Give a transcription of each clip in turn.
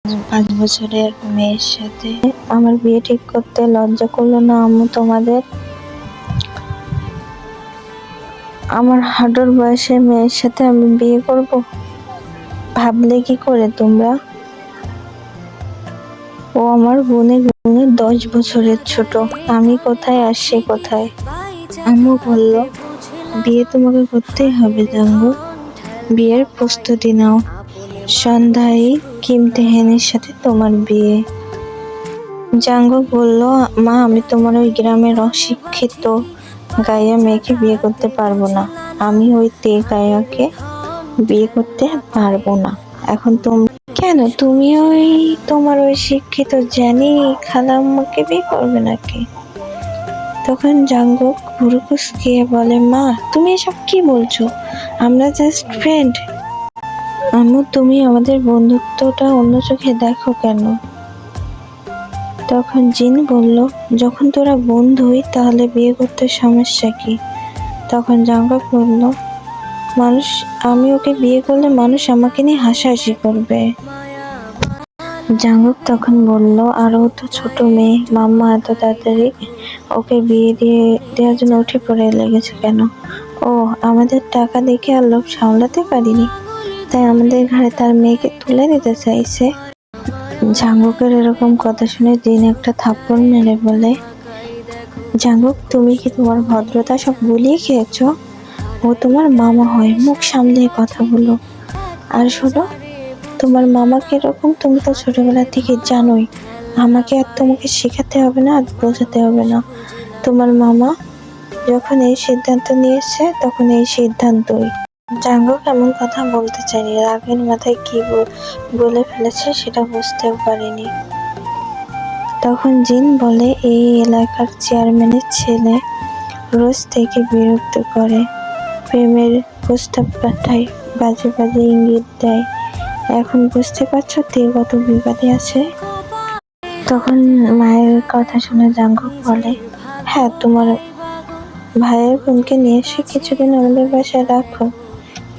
5 বছরের মেয়ের সাথে আমার বিয়ে ঠিক করতে লজ্জা করলো না আম্মু তোমাদের? আমার হাঁটুর বয়সের মেয়ের সাথে আমি বিয়ে করব? ভাবলে কি করে তোমরা? ও আমার বোনের 10 বছরের ছোট। আমি কোথায় আর সে কোথায়? আম্মু বলল, বিয়ে তোমাকে করতেই হবে জাঙ্গু। বিয়ের প্রস্তুতি নাও। সন্ধ্যায় কিম তেহেনের সাথে তোমার বিয়ে। জাঙ্গু বলল, মা আমি তোমার ওই গ্রামের অশিক্ষিত গাইয়া মেয়েকে বিয়ে করতে পারবো না। আমি ওই গায়াকে বিয়ে করতে পারবো না। এখন তুমি কেন, তুমি ওই তোমার ওই শিক্ষিত জানি খালাম্মাকে বিয়ে করবে নাকি? তখন জাঙ্গক ভুরু কুঁচকিয়ে বলে, মা তুমি এসব কি বলছো? আমরা জাস্ট ফ্রেন্ড। আম্মু তুমি আমাদের বন্ধুত্বটা অন্য চোখে দেখো কেন? তখন জিন বলল, যখন তোরা বন্ধুই তাহলে বিয়ে করতে সমস্যা কি? তখন জাঙ্গক বলল, আমি ওকে বিয়ে করলে মানুষ আমাকে নিয়ে হাসাহাসি করবে। জাঙ্গক তখন বলল, আর ও তো ছোট মেয়ে, মাম্মা এত তাড়াতাড়ি ওকে বিয়ে দেওয়ার জন্য উঠে পড়ে লেগেছে কেন? ও আমাদের টাকা দেখে আর লোভ সামলাতে পারিনি, তাই আমাদের ঘরে তার মেয়েকে তুলে নিতে চাইছে। জাঙ্গকের এরকম কথা শুনে জিন একটা থাপ্পড় মেরে বলে, জাঙ্গক তুমি কি তোমার ভদ্রতা সব গুলিয়ে খেয়েছো? ও তোমার মামা হয়, মুখ সামলিয়ে কথা বলো। আর শোনো, তোমার মামা কিরকম তুমি তো ছোটবেলা থেকে জানোই। আমাকে আর তোমাকে শেখাতে হবে না আর বোঝাতে হবে না। তোমার মামা যখন এই সিদ্ধান্ত নিয়েছে তখন এই সিদ্ধান্তই। জাঙ্গক এমন কথা বলতে চাইনি, রাগের মাথায় কি বলে ফেলেছে সেটা বুঝতেও পারিনি। তখন জিন বলে, এই এলাকার চেয়ারম্যানের ছেলে রোজ থেকে বিরক্ত করে, প্রেমের প্রস্তাব পাঠায়, বাজে বাজে ইঙ্গিত দেয়। এখন বুঝতে পারছো তে কত বিপদে আছে? তখন মায়ের কথা শুনে জাঙ্গক বলে, হ্যাঁ তোমার ভাইয়ের বোনকে নিয়ে এসে কিছুদিন আমাদের বাসায় রাখো।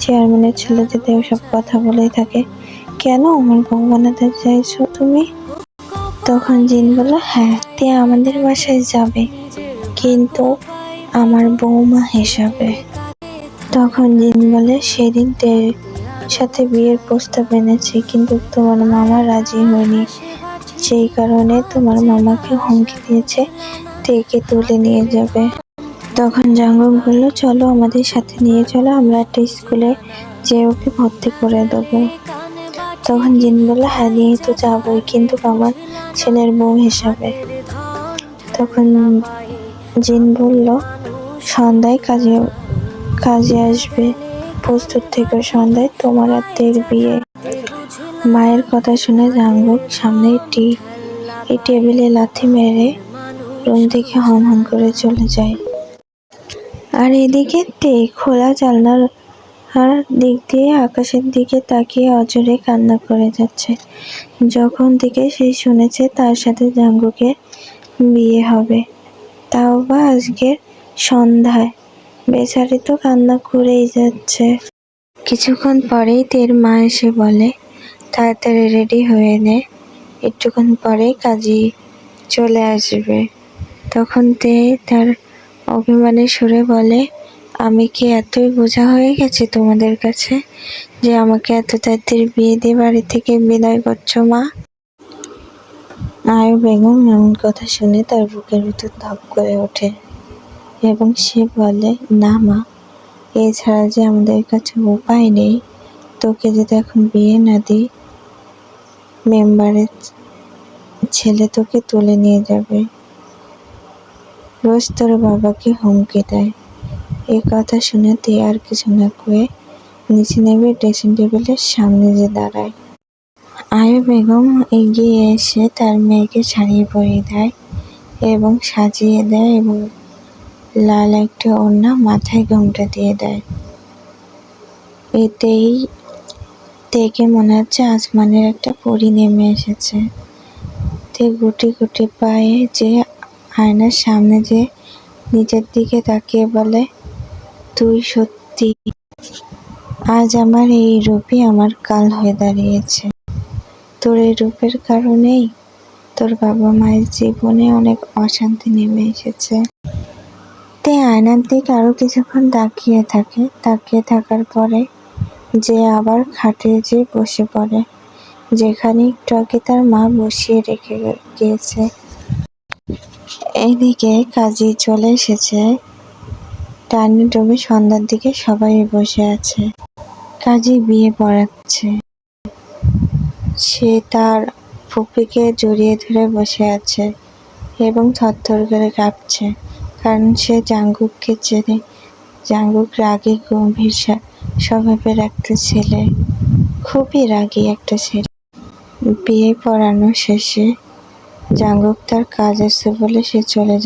চেয়ারম্যানের ছেলে যদি ওসব কথা বলেই থাকে, কেন আমার বউ বানাতে চাইছো তুমি? তখন জিন বলল, হ্যাঁ তে আমাদের বাসায় যাবে, কিন্তু আমার বৌমা হিসাবে। তখন জিন বলে, সেদিন তের সাথে বিয়ের প্রস্তাব এনেছি, কিন্তু তোমার মামা রাজি হয়নি, সেই কারণে তোমার মামাকে হুমকি দিয়েছে তেকে তুলে নিয়ে যাবে। তখন জাঙ্গক বলল, চলো আমাদের সাথে নিয়ে চলো, আমরা একটা স্কুলে যে ওকে ভর্তি করে দেবো। তখন জিন বলল, হ্যাঁ নিয়ে তো যাবোই, কিন্তু আমার ছেলের বউ হিসাবে। তখন জিন বলল, সন্ধ্যায় কাজে আসবে, প্রস্তুত থেকে, সন্ধ্যায় তোমার আর তের বিয়ে। মায়ের কথা শুনে জাঙ্গক সামনে টেবিলে লাথি মেরে রুম থেকে হন করে চলে যায়। আর এদিকে তে খোলা জানলার দিক দিয়ে আকাশের দিকে তাকিয়ে অঝরে কান্না করে যাচ্ছে। যখন থেকে সে শুনেছে তার সাথে জাঙ্গকের বিয়ে হবে, তাও বা আজকের সন্ধ্যায়, বেচারি তো কান্না করেই যাচ্ছে। কিছুক্ষণ পরেই তের মা এসে বলে, তাড়াতাড়ি রেডি হয়ে নে, একটুক্ষণ পরেই কাজী চলে আসবে। তখন তে তার অভিমানের সুরে বলে, আমি কি এতই বোঝা হয়ে গেছি তোমাদের কাছে যে আমাকে এত তাড়াতাড়ি বিয়ে দিয়ে বাড়ি থেকে বিদায় করছো মা? আয়ু বেগম এমন কথা শুনে তার বুকের ভিতর ধপ করে ওঠে এবং সে বলে, না মা, এছাড়া যে আমাদের কাছে উপায় নেই। তোকে যদি এখন বিয়ে না দিই, মেম্বারের ছেলে তোকে তুলে নিয়ে যাবে, রোজ তোর বাবাকে হুমকি দেয়। এই কথা শুনে তে আর কিছু না কয়ে নিচে নেমে ড্রেসিং টেবিলের সামনে যে দাঁড়ায়। আয়ু বেগম এগিয়ে এসে তার মেয়েকে শাড়ি পরিয়ে দেয় এবং সাজিয়ে দেয় এবং লাল একটা ওড়না মাথায় ঘোমটা দিয়ে দেয়। এতেই তেকে মনে হচ্ছে আসমানের একটা পরী নেমে এসেছে। তে গুটি গুটি পায়ে যে আয়নার সামনে যে নিজের দিকে তাকিয়ে বলে, তুই সত্যি, আজ আমার এই রূপই আমার কাল হয়ে দাঁড়িয়েছে। তোর এই রূপের কারণেই তোর বাবা মায়ের জীবনে অনেক অশান্তি নেমে এসেছে। তে আয়নার দিকে আরো কিছুক্ষণ তাকিয়ে থাকার পরে যে আবার খাটে যে বসে পড়ে, যেখানে একটু আগে তার মা বসিয়ে রেখে গিয়েছে। এইদিকে কাজী চলে এসেছে। ডাইনিং রুমে সন্ধ্যার দিকে সবাই বসে আছে। কাজী বিয়ে পড়াচ্ছে। সে তার ফুপিকে জড়িয়ে ধরে বসে আছে এবং থরথর করে কাঁপছে, কারণ সে জাঙ্গুককে চেনে। জাঙ্গুক রাগী, গম্ভীর স্বভাবের একটা ছেলে, খুবই রাগী একটা ছেলে। বিয়ে পড়ানো শেষে জাঙ্গুক তার কাজ আছে বলে সে চলে যায়।